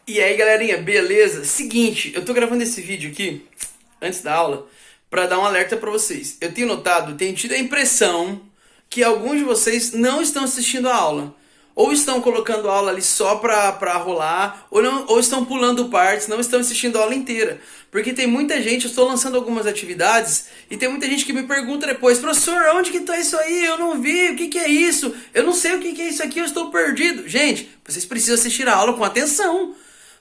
E aí galerinha, beleza? Seguinte, eu tô gravando esse vídeo aqui, antes da aula, pra dar um alerta pra vocês. Eu tenho notado, tenho tido a impressão que alguns de vocês não estão assistindo a aula. Ou estão colocando a aula ali só pra rolar, ou estão pulando partes, não estão assistindo a aula inteira. Porque tem muita gente, eu estou lançando algumas atividades, e tem muita gente que me pergunta depois, professor, onde que tá isso aí? Eu não vi, o que que é isso? Eu não sei o que que é isso aqui, eu estou perdido. Gente, vocês precisam assistir a aula com atenção.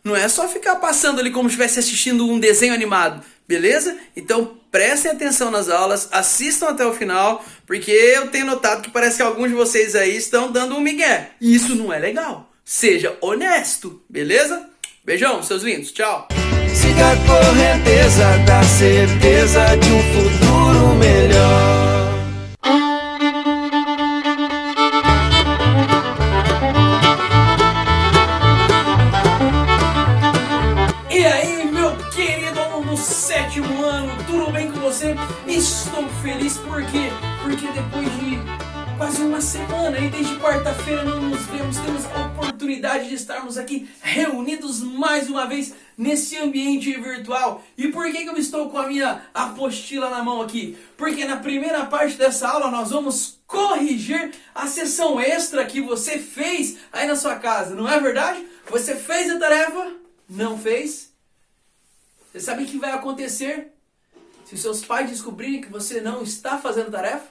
Não é só ficar passando ali como se estivesse assistindo um desenho animado, beleza? Então prestem atenção nas aulas, assistam até o final, porque eu tenho notado que parece que alguns de vocês aí estão dando um migué. E isso não é legal. Seja honesto, beleza? Beijão, seus lindos. Tchau. Siga a correnteza da certeza de um futuro melhor. E aí, meu querido aluno do sétimo ano, tudo bem com você? Estou feliz porque depois de quase uma semana e desde quarta-feira não nos vemos, temos a oportunidade de estarmos aqui reunidos mais uma vez nesse ambiente virtual. E por que eu estou com a minha apostila na mão aqui? Porque na primeira parte dessa aula nós vamos corrigir a sessão extra que você fez aí na sua casa, não é verdade? Você fez a tarefa? Não fez? Você sabe o que vai acontecer se seus pais descobrirem que você não está fazendo tarefa?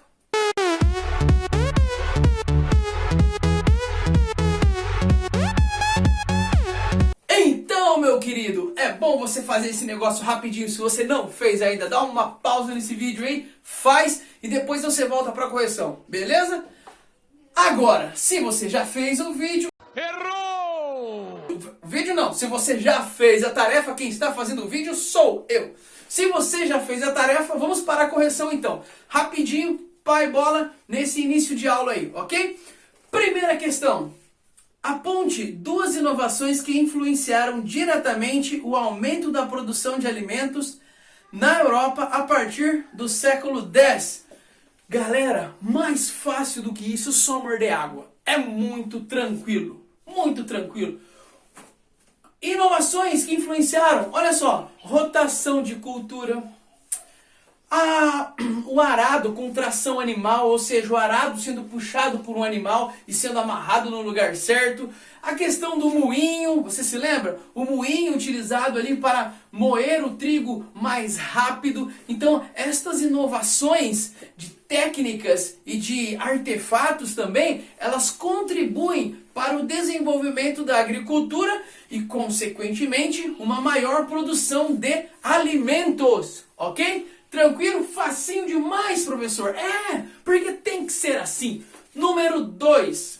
Então, meu querido, é bom você fazer esse negócio rapidinho. Se você não fez ainda, dá uma pausa nesse vídeo aí, faz e depois você volta para a correção, beleza? Agora, se você já fez o vídeo... Errou! O vídeo não, se você já fez a tarefa, quem está fazendo o vídeo sou eu. Se você já fez a tarefa, vamos para a correção então. Rapidinho, pai bola, nesse início de aula aí, ok? Primeira questão. Aponte duas inovações que influenciaram diretamente o aumento da produção de alimentos na Europa a partir do século X. Galera, mais fácil do que isso, só morder água. É muito tranquilo, muito tranquilo. Inovações que influenciaram, olha só, rotação de cultura, o arado com tração animal, ou seja, o arado sendo puxado por um animal e sendo amarrado no lugar certo. A questão do moinho, você se lembra? O moinho utilizado ali para moer o trigo mais rápido. Então, estas inovações de técnicas e de artefatos também, elas contribuem para o desenvolvimento da agricultura e, consequentemente, uma maior produção de alimentos, ok? Tranquilo? Facinho demais, professor. É, porque tem que ser assim. Número 2.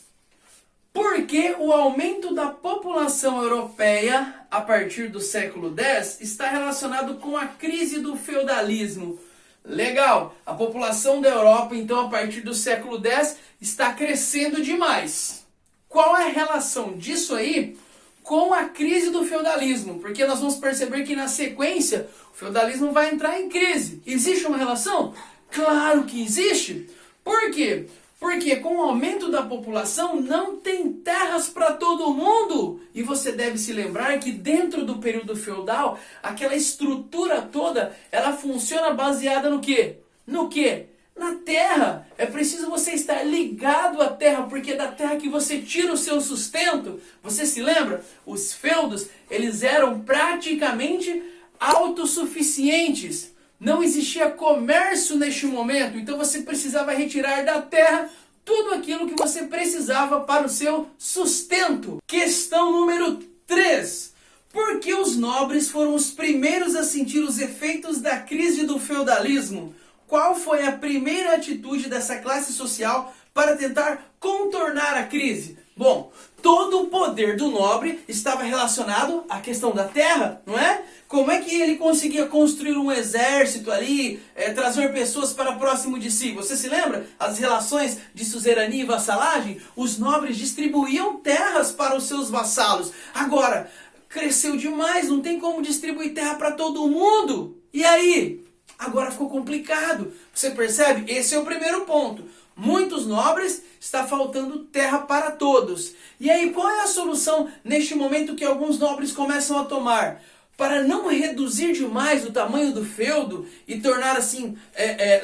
Por que o aumento da população europeia a partir do século X está relacionado com a crise do feudalismo? Legal. A população da Europa, então, a partir do século X, está crescendo demais. Qual é a relação disso aí com a crise do feudalismo? Porque nós vamos perceber que na sequência o feudalismo vai entrar em crise. Existe uma relação? Claro que existe. Por quê? Porque com o aumento da população não tem terras para todo mundo. E você deve se lembrar que dentro do período feudal, aquela estrutura toda, ela funciona baseada no quê? No quê? Na terra. É preciso você estar ligado à terra, porque é da terra que você tira o seu sustento. Você se lembra? Os feudos, eles eram praticamente autossuficientes. Não existia comércio neste momento, então você precisava retirar da terra tudo aquilo que você precisava para o seu sustento. Questão número 3. Por que os nobres foram os primeiros a sentir os efeitos da crise do feudalismo? Qual foi a primeira atitude dessa classe social para tentar contornar a crise? Bom, todo o poder do nobre estava relacionado à questão da terra, não é? Como é que ele conseguia construir um exército ali, trazer pessoas para próximo de si? Você se lembra? As relações de suzerania e vassalagem? Os nobres distribuíam terras para os seus vassalos. Agora, cresceu demais, não tem como distribuir terra para todo mundo. E aí? Agora ficou complicado. Você percebe? Esse é o primeiro ponto. muitos nobres, está faltando terra para todos. E aí, qual é a solução neste momento que alguns nobres começam a tomar? Para não reduzir demais o tamanho do feudo e tornar assim,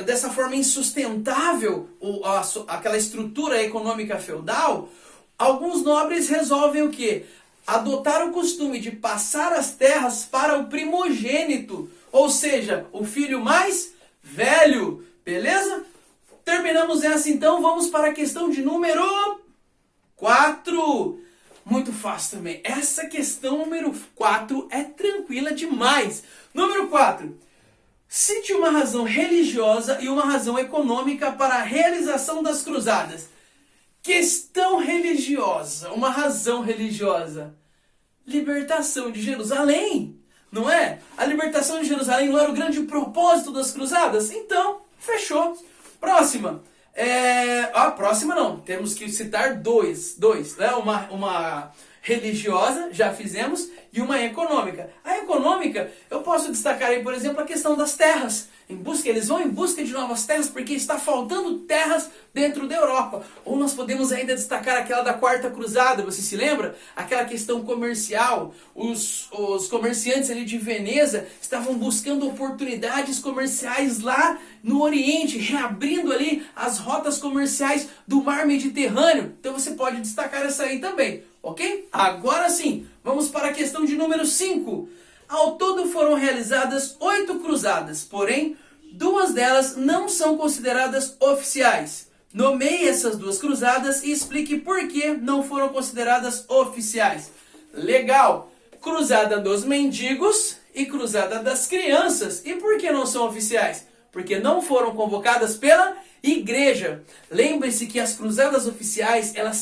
dessa forma insustentável aquela estrutura econômica feudal, alguns nobres resolvem o quê? Adotar o costume de passar as terras para o primogênito, ou seja, o filho mais velho, beleza? Terminamos essa então, vamos para a questão de número 4. Muito fácil também. Essa questão número 4 é tranquila demais. Número 4. Cite uma razão religiosa e uma razão econômica para a realização das cruzadas. Questão religiosa, uma razão religiosa. Libertação de Jerusalém, não é? A libertação de Jerusalém não era o grande propósito das cruzadas? Então, fechou. Próxima. Próxima não, temos que citar dois, né? Uma religiosa, já fizemos, e uma econômica. A econômica, eu posso destacar aí, por exemplo, a questão das terras. Eles vão em busca de novas terras porque está faltando terras dentro da Europa. Ou nós podemos ainda destacar aquela da Quarta Cruzada, você se lembra? Aquela questão comercial. Os comerciantes ali de Veneza estavam buscando oportunidades comerciais lá no Oriente, reabrindo ali as rotas comerciais do Mar Mediterrâneo. Então você pode destacar essa aí também, ok? Agora sim, vamos para a questão de número 5. Ao todo foram realizadas 8 cruzadas, porém, 2 delas não são consideradas oficiais. Nomeie essas 2 cruzadas e explique por que não foram consideradas oficiais. Legal! Cruzada dos mendigos e cruzada das crianças. E por que não são oficiais? Porque não foram convocadas pela igreja. Lembre-se que as cruzadas oficiais, elas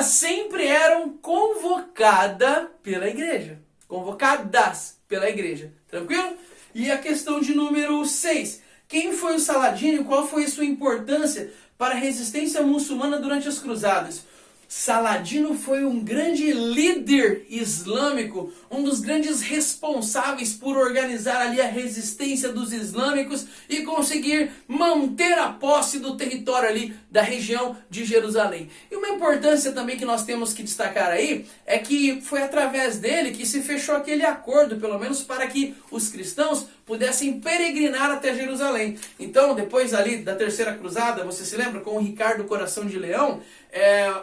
sempre eram convocadas pela igreja. Convocadas pela igreja. Tranquilo? E a questão de número 6. Quem foi o Saladino e qual foi a sua importância para a resistência muçulmana durante as cruzadas? Saladino foi um grande líder islâmico, um dos grandes responsáveis por organizar ali a resistência dos islâmicos e conseguir manter a posse do território ali da região de Jerusalém. E uma importância também que nós temos que destacar aí é que foi através dele que se fechou aquele acordo, pelo menos para que os cristãos pudessem peregrinar até Jerusalém. Então, depois ali da Terceira Cruzada, você se lembra, com o Ricardo Coração de Leão,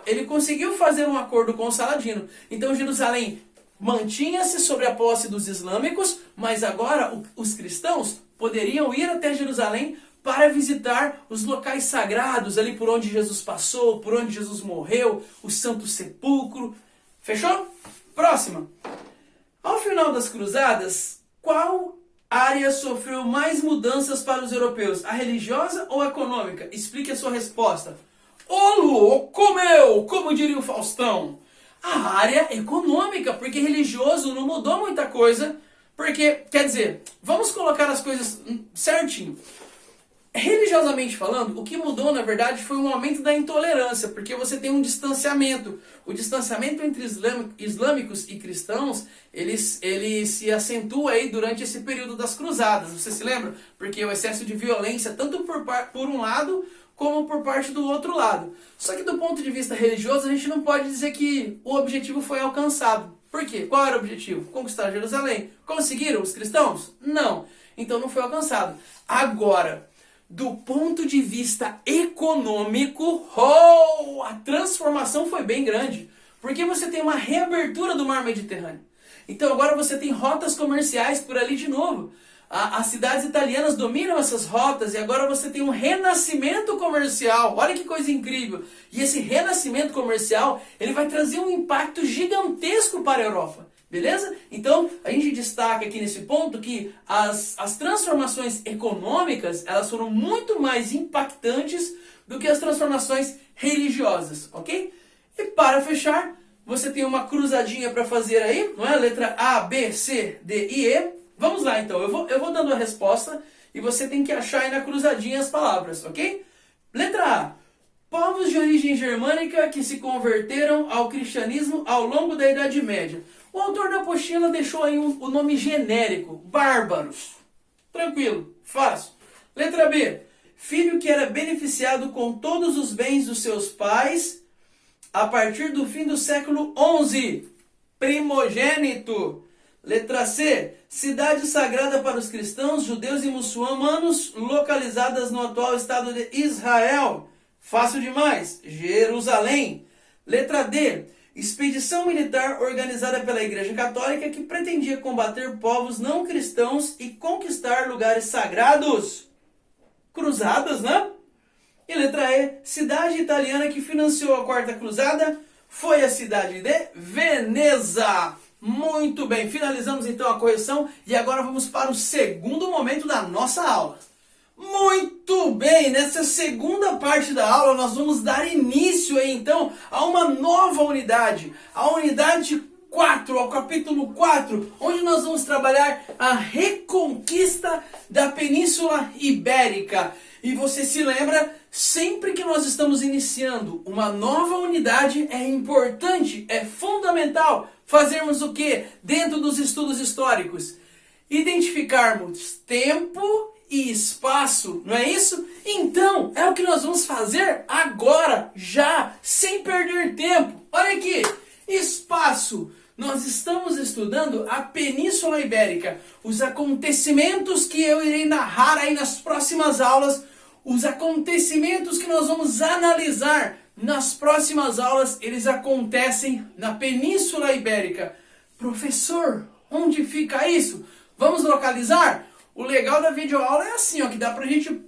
ele conseguiu fazer um acordo com o Saladino. Então, Jerusalém mantinha-se sobre a posse dos islâmicos, mas agora os cristãos poderiam ir até Jerusalém para visitar os locais sagrados, ali por onde Jesus passou, por onde Jesus morreu, o Santo Sepulcro. Fechou? Próxima. Ao final das cruzadas, qual área sofreu mais mudanças para os europeus? A religiosa ou a econômica? Explique a sua resposta. Ô louco meu! Como diria o Faustão? A área econômica, porque religioso não mudou muita coisa. Porque, quer dizer, vamos colocar as coisas certinho. Religiosamente falando, o que mudou, na verdade, foi um aumento da intolerância, porque você tem um distanciamento. O distanciamento entre islâmicos e cristãos, ele se acentua aí durante esse período das cruzadas. Você se lembra? Porque o excesso de violência, tanto por um lado, como por parte do outro lado. Só que do ponto de vista religioso, a gente não pode dizer que o objetivo foi alcançado. Por quê? Qual era o objetivo? Conquistar Jerusalém. Conseguiram os cristãos? Não. Então não foi alcançado. Agora, do ponto de vista econômico, a transformação foi bem grande. Porque você tem uma reabertura do Mar Mediterrâneo. Então agora você tem rotas comerciais por ali de novo. As cidades italianas dominam essas rotas e agora você tem um renascimento comercial. Olha que coisa incrível. E esse renascimento comercial, ele vai trazer um impacto gigantesco para a Europa. Beleza? Então, a gente destaca aqui nesse ponto que as transformações econômicas, elas foram muito mais impactantes do que as transformações religiosas, ok? E para fechar, você tem uma cruzadinha para fazer aí, não é? Letra A, B, C, D e E. Vamos lá então, eu vou dando a resposta e você tem que achar aí na cruzadinha as palavras, ok? Letra A. Povos de origem germânica que se converteram ao cristianismo ao longo da Idade Média. O autor da apostila deixou aí o nome genérico, bárbaros. Tranquilo, fácil. Letra B, filho que era beneficiado com todos os bens dos seus pais a partir do fim do século XI, primogênito. Letra C, cidade sagrada para os cristãos, judeus e muçulmanos, localizadas no atual estado de Israel. Fácil demais, Jerusalém. Letra D, expedição militar organizada pela Igreja Católica que pretendia combater povos não cristãos e conquistar lugares sagrados. Cruzadas, né? E letra E, cidade italiana que financiou a Quarta Cruzada foi a cidade de Veneza. Muito bem, finalizamos então a correção e agora vamos para o segundo momento da nossa aula. Muito bem, nessa segunda parte da aula nós vamos dar início aí, então a uma nova unidade, a unidade 4, ao capítulo 4, onde nós vamos trabalhar a reconquista da Península Ibérica. E você se lembra, sempre que nós estamos iniciando uma nova unidade, é importante, é fundamental fazermos o quê? Dentro dos estudos históricos, identificarmos tempo e espaço, não é isso? Então, é o que nós vamos fazer agora, já, sem perder tempo. Olha aqui, espaço. Nós estamos estudando a Península Ibérica, os acontecimentos que eu irei narrar aí nas próximas aulas, os acontecimentos que nós vamos analisar nas próximas aulas, eles acontecem na Península Ibérica. Professor, onde fica isso? Vamos localizar? O legal da videoaula é assim, ó, que dá pra gente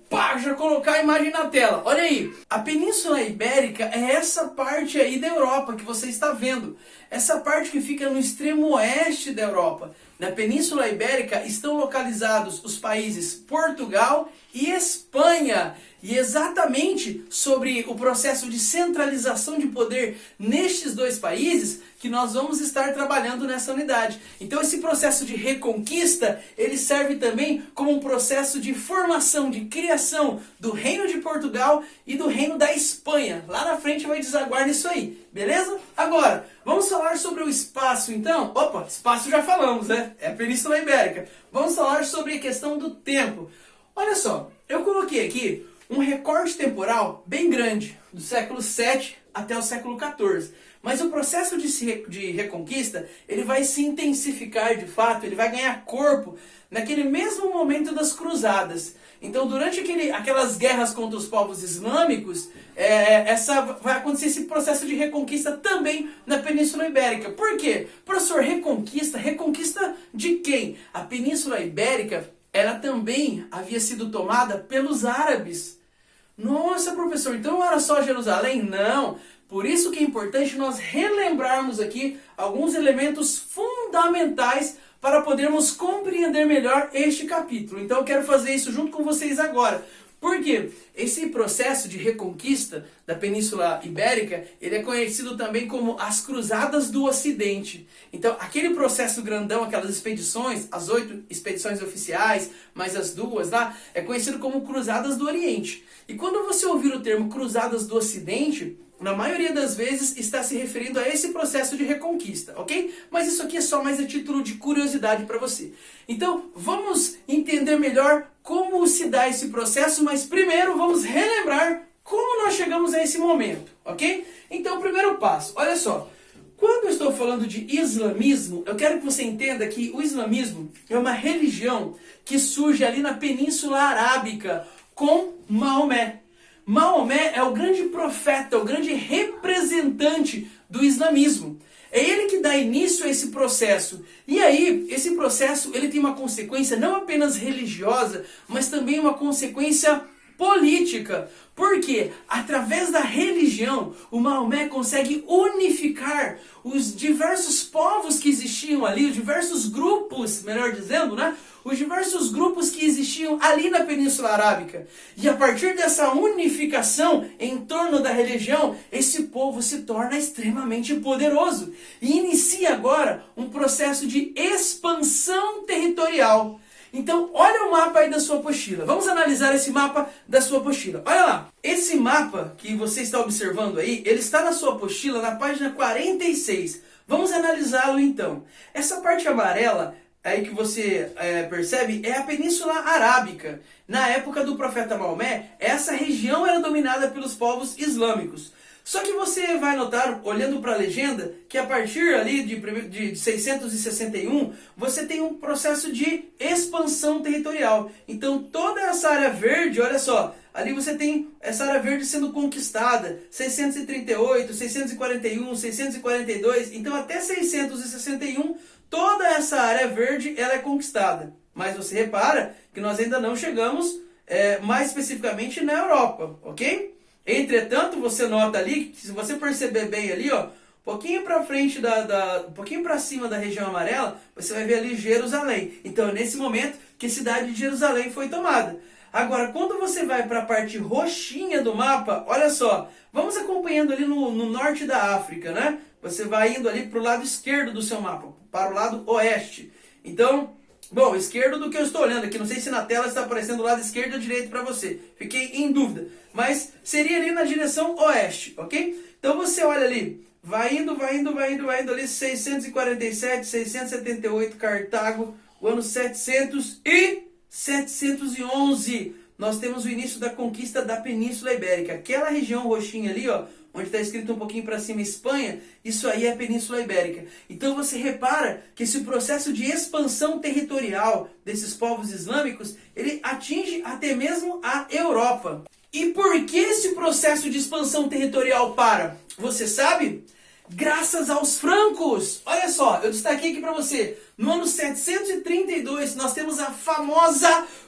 já colocar a imagem na tela. Olha aí, a Península Ibérica é essa parte aí da Europa que você está vendo. Essa parte que fica no extremo oeste da Europa. Na Península Ibérica estão localizados os países Portugal e Espanha. E exatamente sobre o processo de centralização de poder nestes dois países que nós vamos estar trabalhando nessa unidade. Então esse processo de reconquista, ele serve também como um processo de formação, de criação do Reino de Portugal e do Reino da Espanha. Lá na frente vai desaguar nisso aí, beleza? Agora, vamos falar sobre o espaço então. Opa, espaço já falamos, né? É a Península Ibérica. Vamos falar sobre a questão do tempo. Olha só, eu coloquei aqui um recorte temporal bem grande, do século VII até o século XIV. Mas o processo de reconquista, ele vai se intensificar de fato, ele vai ganhar corpo naquele mesmo momento das cruzadas. Então, durante aquelas guerras contra os povos islâmicos, vai acontecer esse processo de reconquista também na Península Ibérica. Por quê? Professor, reconquista de quem? A Península Ibérica, ela também havia sido tomada pelos árabes. Nossa, professor, então não era só Jerusalém? Não. Por isso que é importante nós relembrarmos aqui alguns elementos fundamentais para podermos compreender melhor este capítulo. Então eu quero fazer isso junto com vocês agora. Por quê? Esse processo de reconquista da Península Ibérica, ele é conhecido também como as Cruzadas do Ocidente. Então, aquele processo grandão, aquelas expedições, as 8 expedições oficiais, mais as 2 lá, é conhecido como Cruzadas do Oriente. E quando você ouvir o termo Cruzadas do Ocidente, na maioria das vezes está se referindo a esse processo de reconquista, ok? Mas isso aqui é só mais a título de curiosidade para você. Então, vamos entender melhor como se dá esse processo, mas primeiro vamos relembrar como nós chegamos a esse momento, ok? Então, primeiro passo, olha só. Quando eu estou falando de islamismo, eu quero que você entenda que o islamismo é uma religião que surge ali na Península Arábica com Maomé. Maomé é o grande profeta, o grande representante do islamismo. É ele que dá início a esse processo. E aí, esse processo ele tem uma consequência não apenas religiosa, mas também uma consequência política. Porque através da religião, o Maomé consegue unificar os diversos povos que existiam ali, os diversos grupos, melhor dizendo, né? Os diversos grupos que existiam ali na Península Arábica. E a partir dessa unificação em torno da religião, esse povo se torna extremamente poderoso. E inicia agora um processo de expansão territorial. Então, olha o mapa aí da sua apostila. Vamos analisar esse mapa da sua apostila. Olha lá. Esse mapa que você está observando aí, ele está na sua apostila na página 46. Vamos analisá-lo então. Essa parte amarela aí que você percebe é a Península Arábica. Na época do profeta Maomé, essa região era dominada pelos povos islâmicos. Só que você vai notar, olhando para a legenda, que a partir ali de 661, você tem um processo de expansão territorial. Então toda essa área verde, olha só, ali você tem essa área verde sendo conquistada, 638, 641, 642, então até 661, toda essa área verde ela é conquistada. Mas você repara que nós ainda não chegamos mais especificamente na Europa, ok? Entretanto, você nota ali, que se você perceber bem ali, ó, um pouquinho para frente um pouquinho para cima da região amarela, você vai ver ali Jerusalém. Então é nesse momento que a cidade de Jerusalém foi tomada. Agora, quando você vai para a parte roxinha do mapa, olha só, vamos acompanhando ali no norte da África, né? Você vai indo ali para o lado esquerdo do seu mapa, para o lado oeste. Então, bom, esquerdo do que eu estou olhando aqui, não sei se na tela está aparecendo o lado esquerdo ou direito para você, fiquei em dúvida, mas seria ali na direção oeste, ok? Então você olha ali, vai indo ali, 647, 678, Cartago, o ano 700 e 711, nós temos o início da conquista da Península Ibérica, aquela região roxinha ali, ó, onde está escrito um pouquinho para cima Espanha, isso aí é a Península Ibérica. Então você repara que esse processo de expansão territorial desses povos islâmicos, ele atinge até mesmo a Europa. E por que esse processo de expansão territorial para? Você sabe? Graças aos francos! Olha só, eu destaquei aqui para você, no ano 732 nós temos a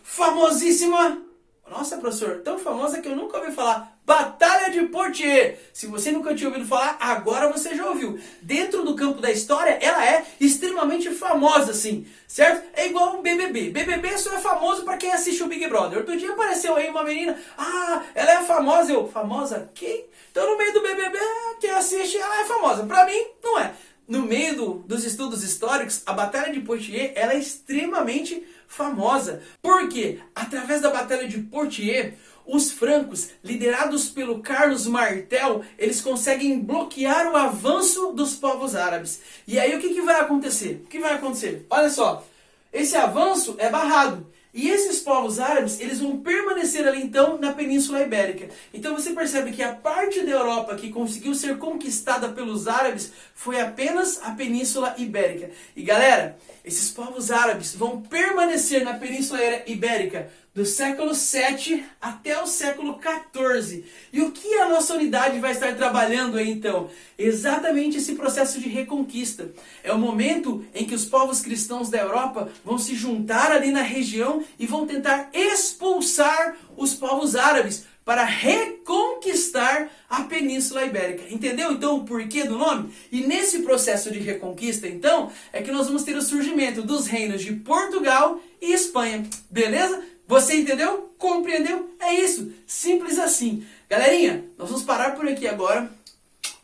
famosíssima... Nossa, professor, tão famosa que eu nunca ouvi falar. Batalha de Poitiers. Se você nunca tinha ouvido falar, agora você já ouviu. Dentro do campo da história, ela é extremamente famosa, sim. Certo? É igual o BBB. BBB só é famoso para quem assiste o Big Brother. Outro dia apareceu aí uma menina. Ah, ela é famosa. Eu, famosa? Quem? Então no meio do BBB, quem assiste, ela é famosa. Para mim, não é. No meio dos estudos históricos, a Batalha de Poitiers ela é extremamente famosa. Por quê? Através da Batalha de Poitiers, os francos, liderados pelo Carlos Martel, eles conseguem bloquear o avanço dos povos árabes. E aí o que vai acontecer? O que vai acontecer? Olha só, esse avanço é barrado. E esses povos árabes, eles vão permanecer ali então na Península Ibérica. Então você percebe que a parte da Europa que conseguiu ser conquistada pelos árabes foi apenas a Península Ibérica. E galera, esses povos árabes vão permanecer na Península Ibérica do século 7 até o século 14. E o que a nossa unidade vai estar trabalhando aí então? Exatamente esse processo de reconquista. É o momento em que os povos cristãos da Europa vão se juntar ali na região e vão tentar expulsar os povos árabes para reconquistar a Península Ibérica. Entendeu então o porquê do nome? E nesse processo de reconquista então, é que nós vamos ter o surgimento dos reinos de Portugal e Espanha. Beleza? Você entendeu? Compreendeu? É isso. Simples assim. Galerinha, nós vamos parar por aqui agora.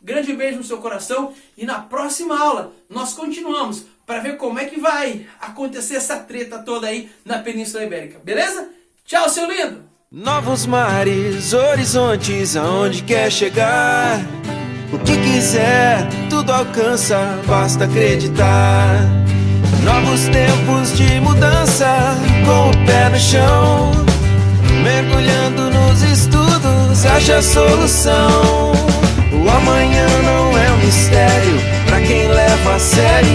Grande beijo no seu coração. E na próxima aula nós continuamos para ver como é que vai acontecer essa treta toda aí na Península Ibérica. Beleza? Tchau, seu lindo! Novos mares, horizontes, aonde quer chegar. O que quiser, tudo alcança, basta acreditar. Novos tempos de mudança, com o pé no chão. Mergulhando nos estudos, acha a solução. O amanhã não é um mistério pra quem leva a sério.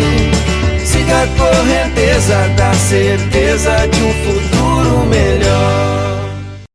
Siga a correnteza da certeza de um futuro melhor.